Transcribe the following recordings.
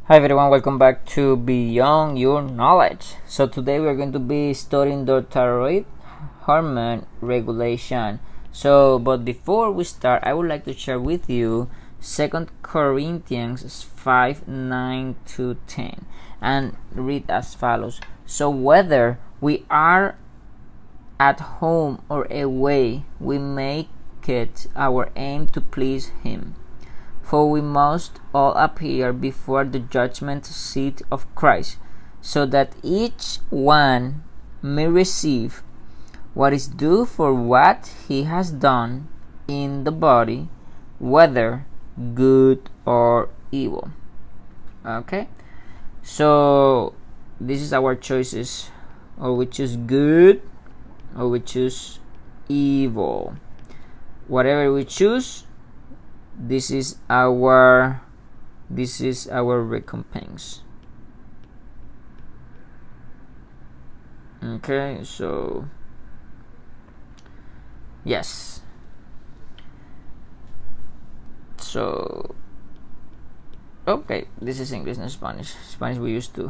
Hi everyone, welcome back to Beyond Your Knowledge. So today we are going to be studying the thyroid hormone regulation. But before we start, I would like to share with you 2 Corinthians 5:9-10 and read as follows. So whether we are at home or away, we make it our aim to please Him. For we must all appear before the judgment seat of Christ, so that each one may receive what is due for what he has done in the body, whether good or evil. Okay? So this is our choices, or we choose good or we choose evil. Whatever we choose, this is our recompense. Okay, so yes. So okay, this is English and Spanish. Spanish we used to.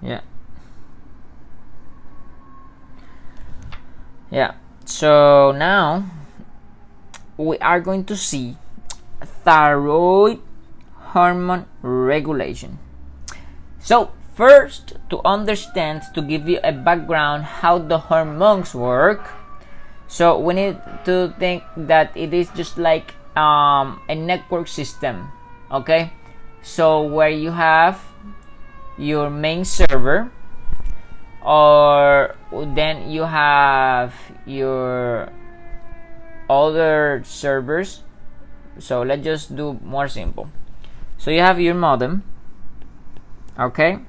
Yeah. So now we are going to see thyroid hormone regulation. So first, to understand, to give you a background how the hormones work, so we need to think that it is just like a network system. Okay, so where you have your main server, or then you have your other servers. So let's just do more simple. So you have your modem. Okay,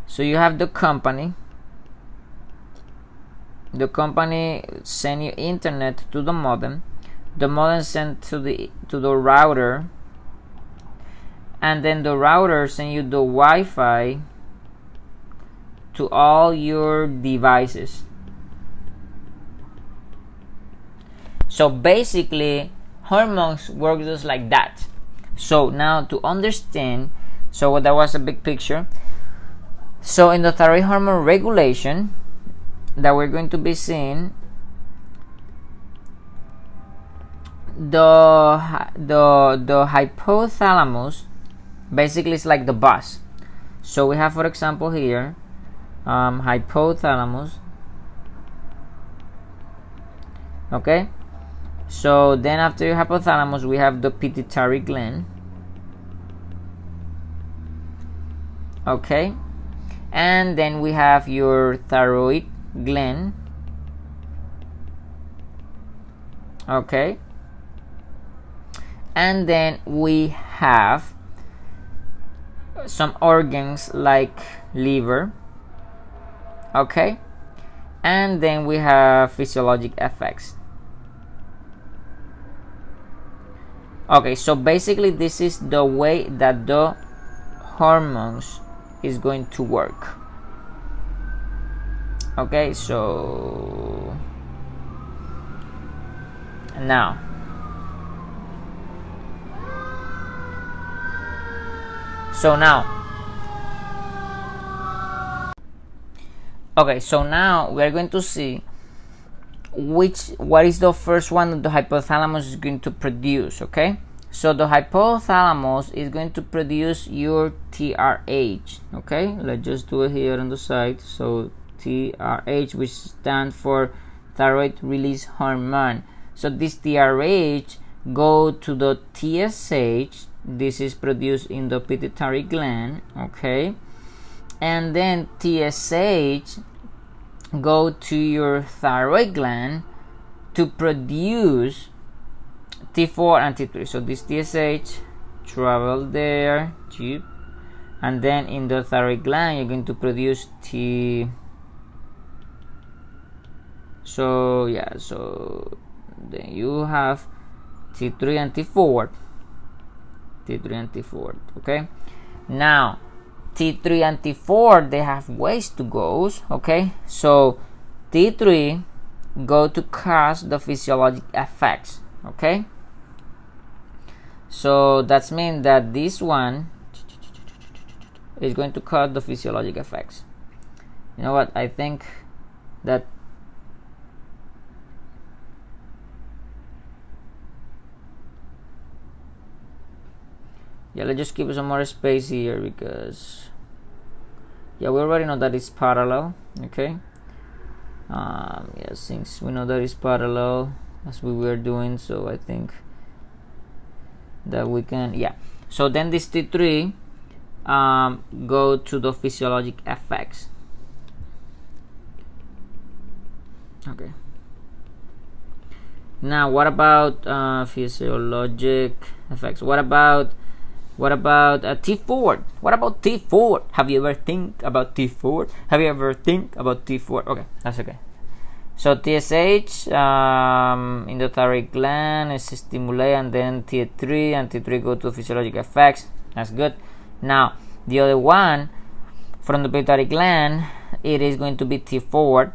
so you have the company send you internet to the modem sent to the router, and then the router send you the Wi-Fi to all your devices. So basically, hormones work just like that. So now to understand, so that was a big picture. So in the thyroid hormone regulation that we're going to be seeing, the hypothalamus basically is like the boss. So we have, for example, here hypothalamus. Okay. So then after your hypothalamus, we have the pituitary gland. Okay. And then we have your thyroid gland. Okay. And then we have some organs like liver. Okay. And then we have physiologic effects. Okay, so basically this is the way that the hormones is going to work. Okay, so now we are going to see what is the first one that the hypothalamus is going to produce. Okay, so the hypothalamus is going to produce your TRH. Okay, let's just do it here on the side. So TRH, which stands for thyroid release hormone. So this TRH go to the TSH. This is produced in the pituitary gland. Okay, and then TSH go to your thyroid gland to produce T4 and T3. So this TSH travel there, and then in the thyroid gland you're going to produce T. So then you have T3 and T4. Okay, now T3 and T4, they have ways to go. Okay, so T3 go to cause the physiologic effects. Okay, So that's mean that this one is going to cause the physiologic effects. You know what? I think that let's just keep some more space here, because we already know that it's parallel. Okay. Since we know that it's parallel as we were doing, so I think that we can, so then this T3 go to the physiologic effects. Okay, now what about physiologic effects? What about T4? What about T4? Have you ever think about T4? Okay, that's okay. So TSH in the thyroid gland is stimulated, and then T3 and T3 go to physiologic effects. That's good. Now the other one from the pituitary gland, it is going to be T4,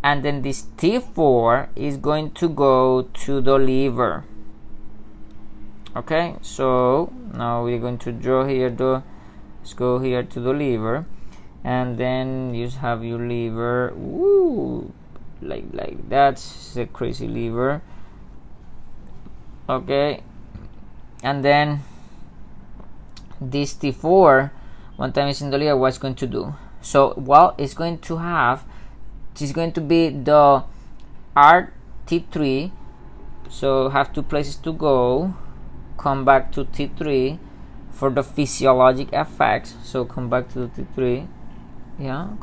and then this T4 is going to go to the liver. Okay, so now we're going to draw here let's go here to the liver, and then you have your liver. Woo, like that's a crazy liver. Okay, and then this T4, one time it's in the liver, what's going to do? So it's going to be the RT3, so have two places to go. Come back to T3 for the physiologic effects. So come back to the T3.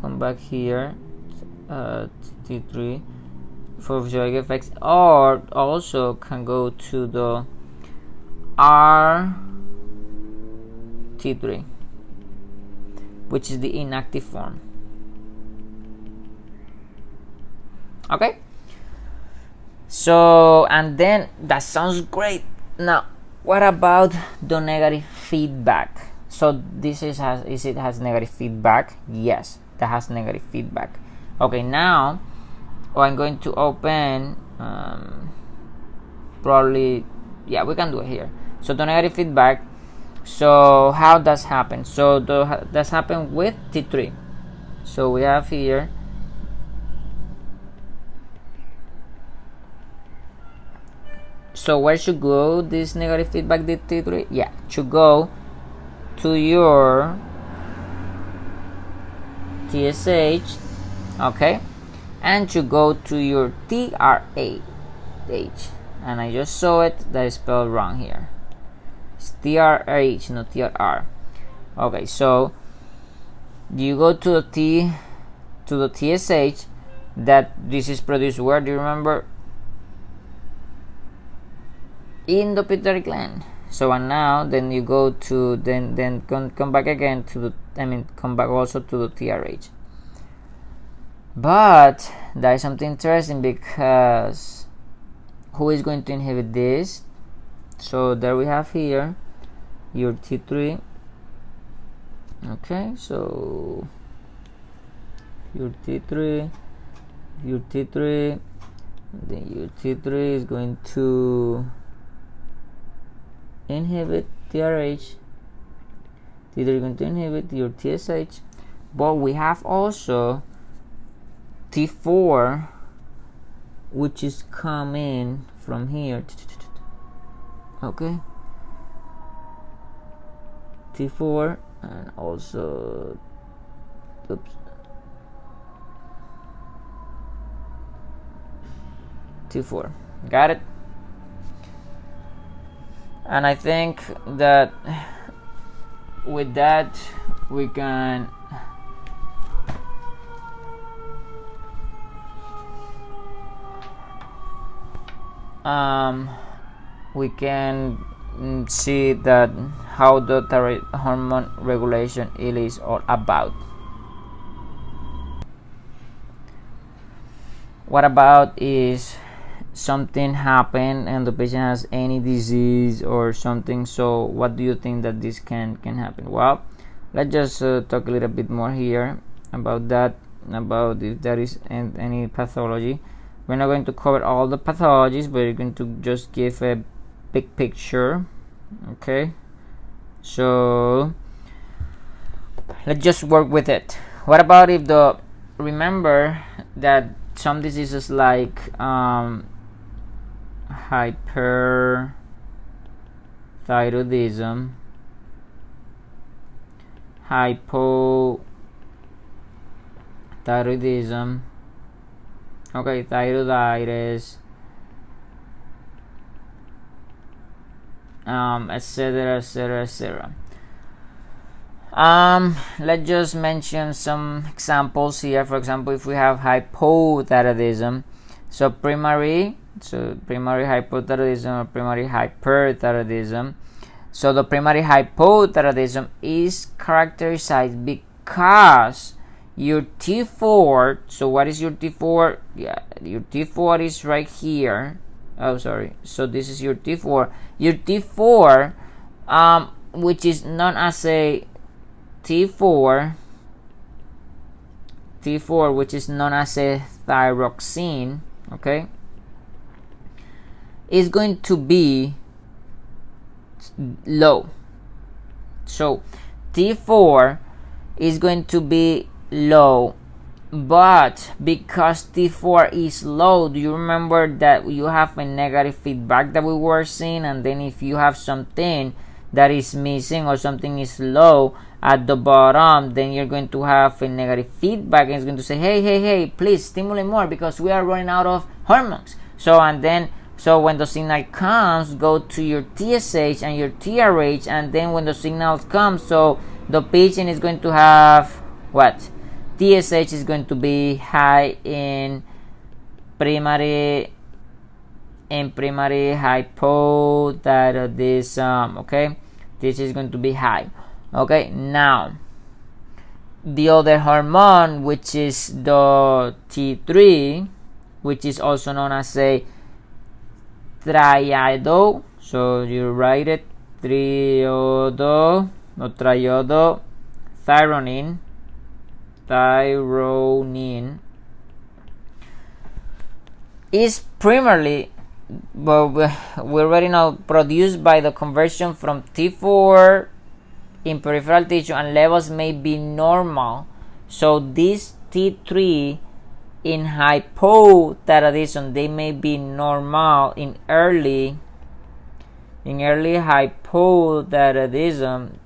Come back here, T3 for physiologic effects, or also can go to the RT3, which is the inactive form. Okay. So, and then that sounds great. Now, what about the negative feedback? So it has negative feedback? Yes, that has negative feedback. Okay, now I'm going to open probably, we can do it here. So the negative feedback, so how does happen? So that's happen with T3. So we have here so where should go this negative feedback T3? Should go to your TSH, okay, and to go to your TRH, and I just saw it that is spelled wrong here. It's TRH, not TRR. Okay, so you go to the TSH, that this is produced where? Do you remember? In the pituitary gland. So and now then you go to then come back again to come back also to the TRH. But that is something interesting, because who is going to inhibit this? So there we have here your T3. Okay, so your T3, then your T3 is going to inhibit TRH. T3 is going to inhibit your TSH, but we have also T4, which is coming from here. Okay, T4, and also T4. Got it? And I think that with that we can see that how the thyroid hormone regulation is all about. What about is something happen and the patient has any disease or something? So what do you think that this can happen? Well, let's just talk a little bit more here about that, about if there is any pathology. We're not going to cover all the pathologies, but we're going to just give a big picture. Okay, so let's just work with it. What about if remember that some diseases like hyperthyroidism, hypothyroidism, okay, thyroiditis, etc, etc, etc. Let's just mention some examples here. For example, if we have hypothyroidism, so primary hypothyroidism or primary hyperthyroidism. So the primary hypothyroidism is characterized because your T4, so what is your T4? Yeah, your T4 is right here. Oh, sorry. So this is your T4. Your T4, which is known as a T4, which is known as a thyroxine, okay, is going to be low. So T4 is going to be low, but because T4 is low, do you remember that you have a negative feedback that we were seeing? And then if you have something that is missing or something is low at the bottom, then you're going to have a negative feedback, and it's going to say, hey, please stimulate more because we are running out of hormones. So when the signal comes, go to your TSH and your TRH, and then when the signal comes, so the patient is going to have what? TSH is going to be high in primary hypothyroidism, okay? TSH is going to be high. Okay, now the other hormone, which is the T3, which is also known as a triiodo, so you write it triiodothyronine, is primarily, but we already know, produced by the conversion from T4 in peripheral tissue, and levels may be normal. So this T3 in hypothyroidism, they may be normal in early hypothyroidism.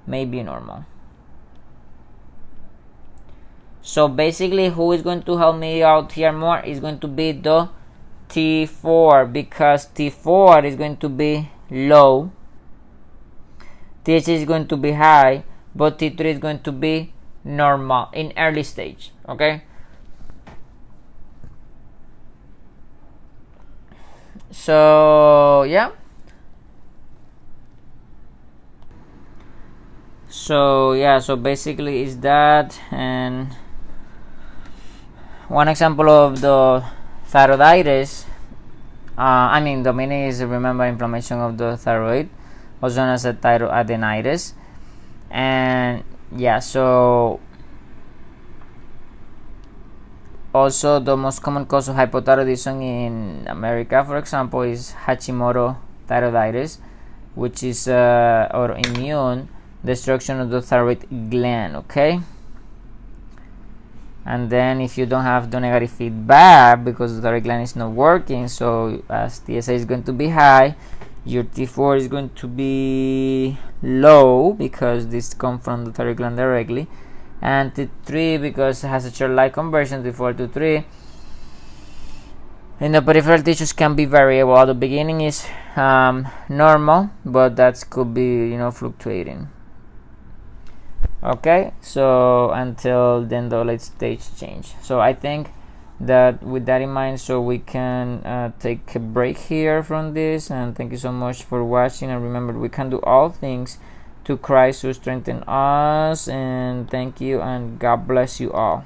May be normal. So basically, who is going to help me out here more is going to be the T4, because T4 is going to be low, TH is going to be high, but T3 is going to be normal in early stage. Okay, so yeah, so basically is that. And one example of the thyroiditis, the meaning is, remember, inflammation of the thyroid, also known as a thyroidinitis. And yeah, so also the most common cause of hypothyroidism in America, for example, is Hashimoto thyroiditis, which is autoimmune destruction of the thyroid gland. Okay, and then if you don't have the negative feedback because the thyroid gland is not working, so as TSH is going to be high, your T4 is going to be low because this comes from the thyroid gland directly, and T3, because it has a short-like conversion, T4 to 3 in the peripheral tissues, can be variable. At the beginning is normal, but that could be fluctuating. Okay, so until then the late stage change. So I think that with that in mind, so we can take a break here from this, and thank you so much for watching. And remember, we can do all things to Christ who strengthen us. And thank you, and God bless you all.